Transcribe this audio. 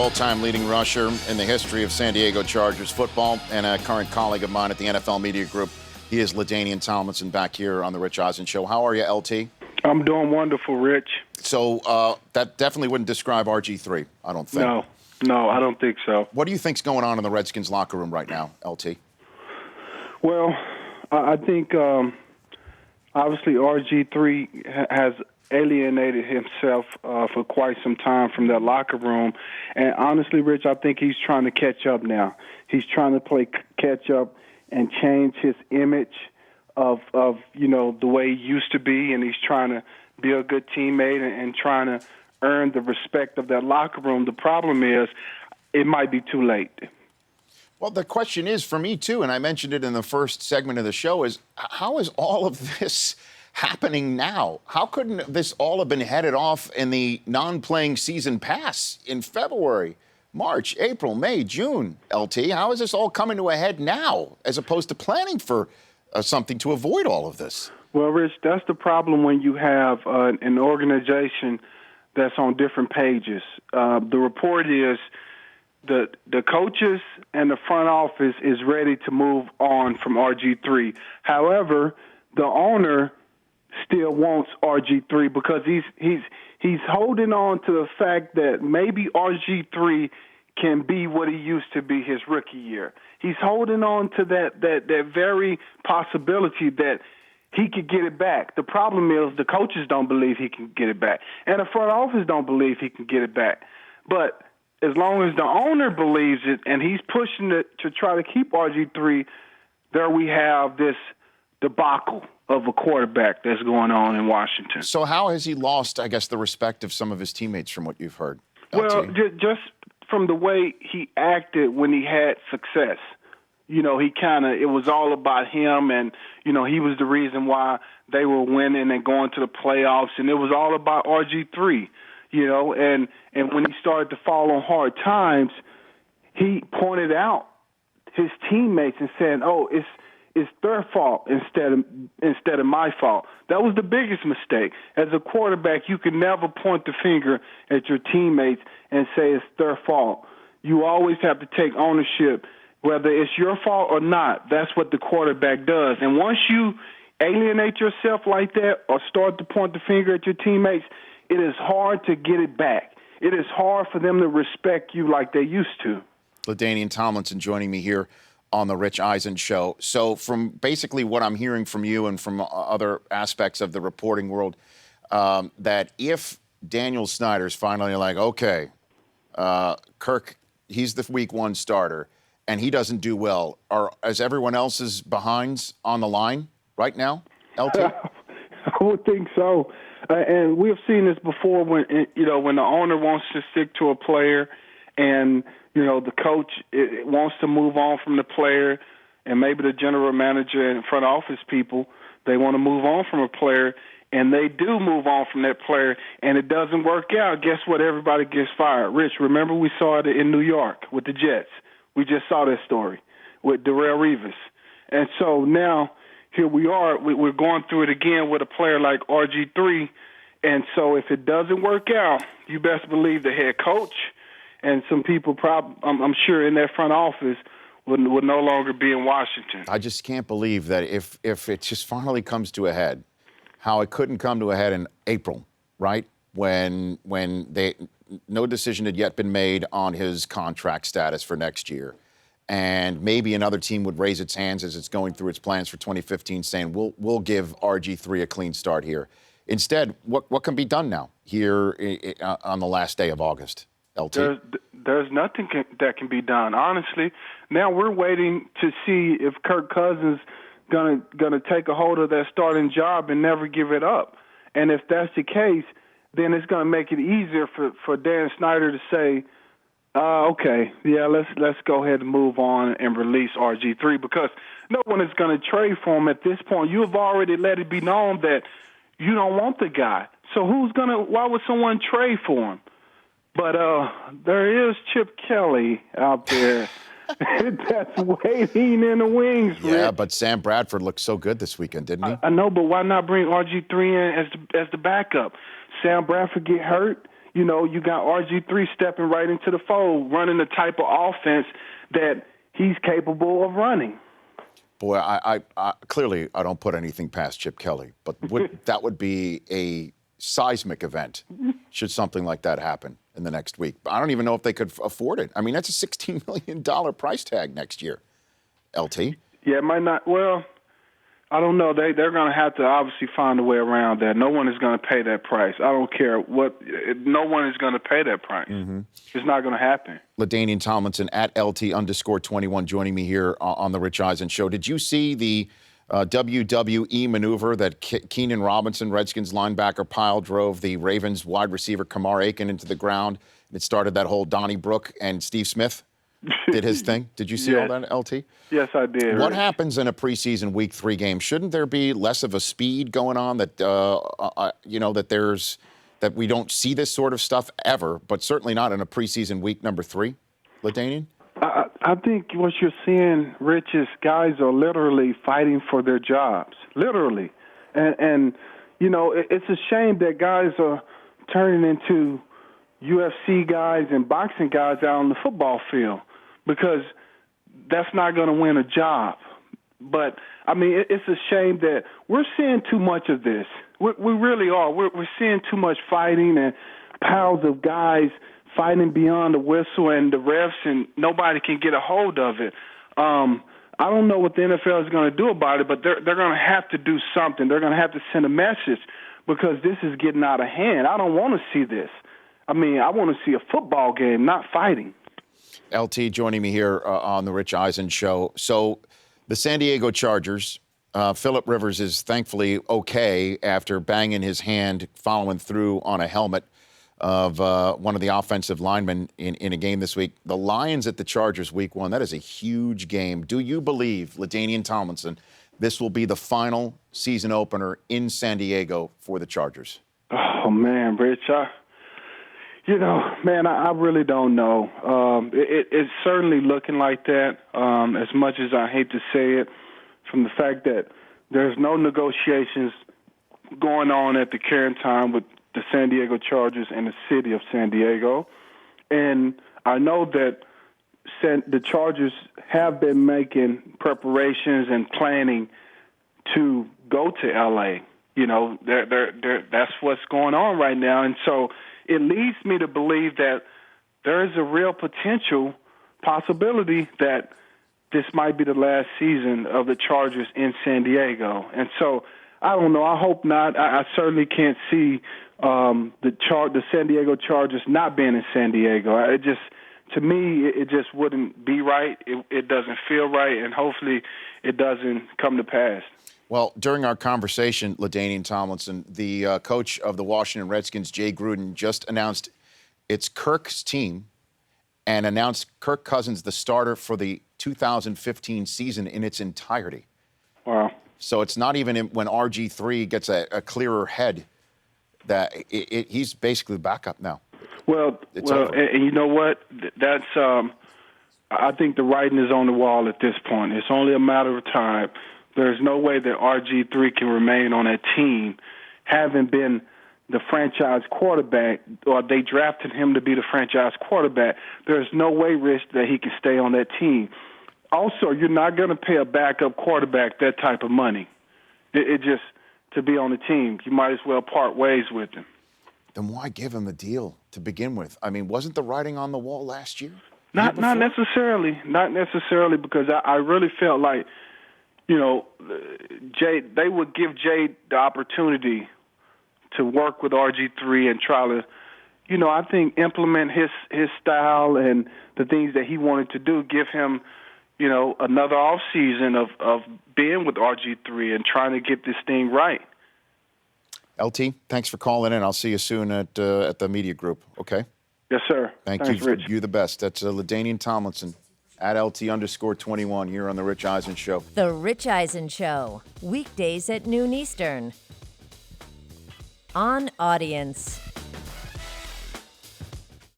all-time leading rusher in the history of San Diego Chargers football and a current colleague of mine at the NFL Media Group. He is LaDainian Tomlinson back here on the Rich Eisen Show. How are you, LT? I'm doing wonderful, Rich. So that definitely wouldn't describe RG3, I don't think. No, I don't think so. What do you think's going on in the Redskins locker room right now, LT? Well, I think obviously RG3 has alienated himself for quite some time from that locker room. And honestly, Rich, I think he's trying to catch up now. He's trying to play catch up and change his image of the way he used to be, and he's trying to be a good teammate and trying to earn the respect of that locker room. The problem is it might be too late. Well, the question is for me, too, and I mentioned it in the first segment of the show, is how is all of this happening now? How couldn't this all have been headed off in the non-playing season pass in February, March, April, May, June, LT? How is this all coming to a head now as opposed to planning for something to avoid all of this? Well, Rich, that's the problem when you have an organization that's on different pages. The report is the coaches and the front office is ready to move on from RG3. However, the owner still wants RG3 because he's holding on to the fact that maybe RG3 can be what he used to be his rookie year. He's holding on to that very possibility that he could get it back. The problem is the coaches don't believe he can get it back, and the front office don't believe he can get it back. But as long as the owner believes it and he's pushing it to try to keep RG3, there we have this debacle of a quarterback that's going on in Washington. So how has he lost, I guess, the respect of some of his teammates from what you've heard? Well, just from the way he acted when he had success. It was all about him, and, he was the reason why they were winning and going to the playoffs, and it was all about RG3, and when he started to fall on hard times, he pointed out his teammates and said, it's their fault instead of my fault. That was the biggest mistake. As a quarterback, you can never point the finger at your teammates and say it's their fault. You always have to take ownership, whether it's your fault or not. That's what the quarterback does. And once you alienate yourself like that or start to point the finger at your teammates, it is hard to get it back. It is hard for them to respect you like they used to. LaDainian Tomlinson joining me here on the Rich Eisen Show. So from basically what I'm hearing from you and from other aspects of the reporting world, that if Daniel Snyder's finally like, okay, Kirk, he's the week one starter, and he doesn't do well, is everyone else's behinds on the line right now, LT? I would think so. And we've seen this before when the owner wants to stick to a player and the coach wants to move on from the player, and maybe the general manager and front office people, they want to move on from a player, and they do move on from that player, and it doesn't work out. Guess what? Everybody gets fired. Rich, remember we saw it in New York with the Jets. We just saw that story with Darrelle Revis. And so now here we are. We're going through it again with a player like RG3. And so if it doesn't work out, you best believe the head coach and some people, I'm sure, in that front office would no longer be in Washington. I just can't believe that if it just finally comes to a head, how it couldn't come to a head in April, right? When no decision had yet been made on his contract status for next year. And maybe another team would raise its hands as it's going through its plans for 2015 saying, we'll give RG3 a clean start here. Instead, what can be done now here on the last day of August, LT? There's nothing that can be done, honestly. Now we're waiting to see if Kirk Cousins gonna take a hold of that starting job and never give it up. And if that's the case, then it's gonna make it easier for Dan Snyder to say, okay, yeah, let's go ahead and move on and release RG3, because no one is going to trade for him at this point. You have already let it be known that you don't want the guy. So why would someone trade for him? But there is Chip Kelly out there that's waiting in the wings. Yeah, Rick. but Sam Bradford looked so good this weekend, didn't he? I know, but why not bring RG3 in as the backup? Sam Bradford get hurt. you know, you got RG3 stepping right into the fold, running the type of offense that he's capable of running. Boy, I clearly I don't put anything past Chip Kelly, but that would be a seismic event should something like that happen in the next week. I don't even know if they could afford it. I mean, that's a $16 million price tag next year, LT. Yeah, it might not. Well, I don't know. They're going to have to obviously find a way around that. No one is going to pay that price. I don't care what. No one is going to pay that price. Mm-hmm. It's not going to happen. LaDainian Tomlinson at LT_21 joining me here on the Rich Eisen Show. Did you see the WWE maneuver that Keenan Robinson, Redskins linebacker, pile drove the Ravens wide receiver Kamar Aiken into the ground? It started that whole Donnybrook and Steve Smith did his thing. Did you see all that, LT? Yes, I did. What happens in a preseason Week 3 game? Shouldn't there be less of a speed going on that that we don't see this sort of stuff ever, but certainly not in a preseason week number 3, LaDainian? I think what you're seeing, Rich, is guys are literally fighting for their jobs, literally. And you know, it's a shame that guys are turning into UFC guys and boxing guys out on the football field because that's not going to win a job. But, I mean, it's a shame that we're seeing too much of this. We really are. We're seeing too much fighting and piles of guys fighting beyond the whistle and the refs, and nobody can get a hold of it. I don't know what the NFL is going to do about it, but they're going to have to do something. They're going to have to send a message because this is getting out of hand. I don't want to see this. I mean, I want to see a football game, not fighting. LT joining me here on the Rich Eisen Show. So the San Diego Chargers, Phillip Rivers is thankfully okay after banging his hand following through on a helmet of one of the offensive linemen in a game this week. The Lions at the Chargers Week 1, that is a huge game. Do you believe, LaDainian Tomlinson, this will be the final season opener in San Diego for the Chargers? Oh, man, Rich, I really don't know. It's certainly looking like that, as much as I hate to say it, from the fact that there's no negotiations going on at the current time with the San Diego Chargers and the city of San Diego. And I know that the Chargers have been making preparations and planning to go to L.A. You know, that's what's going on right now. And so it leads me to believe that there is a real possibility that this might be the last season of the Chargers in San Diego. And so I don't know. I hope not. I certainly can't see the San Diego Chargers not being in San Diego. To me, it just wouldn't be right. It doesn't feel right, and hopefully it doesn't come to pass. Well, during our conversation, LaDainian Tomlinson, the coach of the Washington Redskins, Jay Gruden, just announced it's Kirk's team and announced Kirk Cousins the starter for the 2015 season in its entirety. Wow. So it's not even when RG3 gets a clearer head that he's basically backup now. Well, and you know what? That's I think the writing is on the wall at this point. It's only a matter of time. There's no way that RG3 can remain on that team, having been the franchise quarterback, or they drafted him to be the franchise quarterback. There's no way, Rich, that he can stay on that team. Also, you're not going to pay a backup quarterback that type of money. It just, to be on the team, you might as well part ways with him. Then why give him a deal to begin with? I mean, wasn't the writing on the wall last year? Not necessarily. Not necessarily, because I really felt like, you know, they would give Jay the opportunity to work with RG3 and try to, you know, I think implement his style and the things that he wanted to do, give him, you know, another off season of being with RG3 and trying to get this thing right. LT, thanks for calling in. I'll see you soon at the media group, okay? Yes, sir. Thanks, you. Rich. You the best. That's LaDainian Tomlinson at LT_21 here on The Rich Eisen Show. The Rich Eisen Show, weekdays at noon Eastern. On Audience.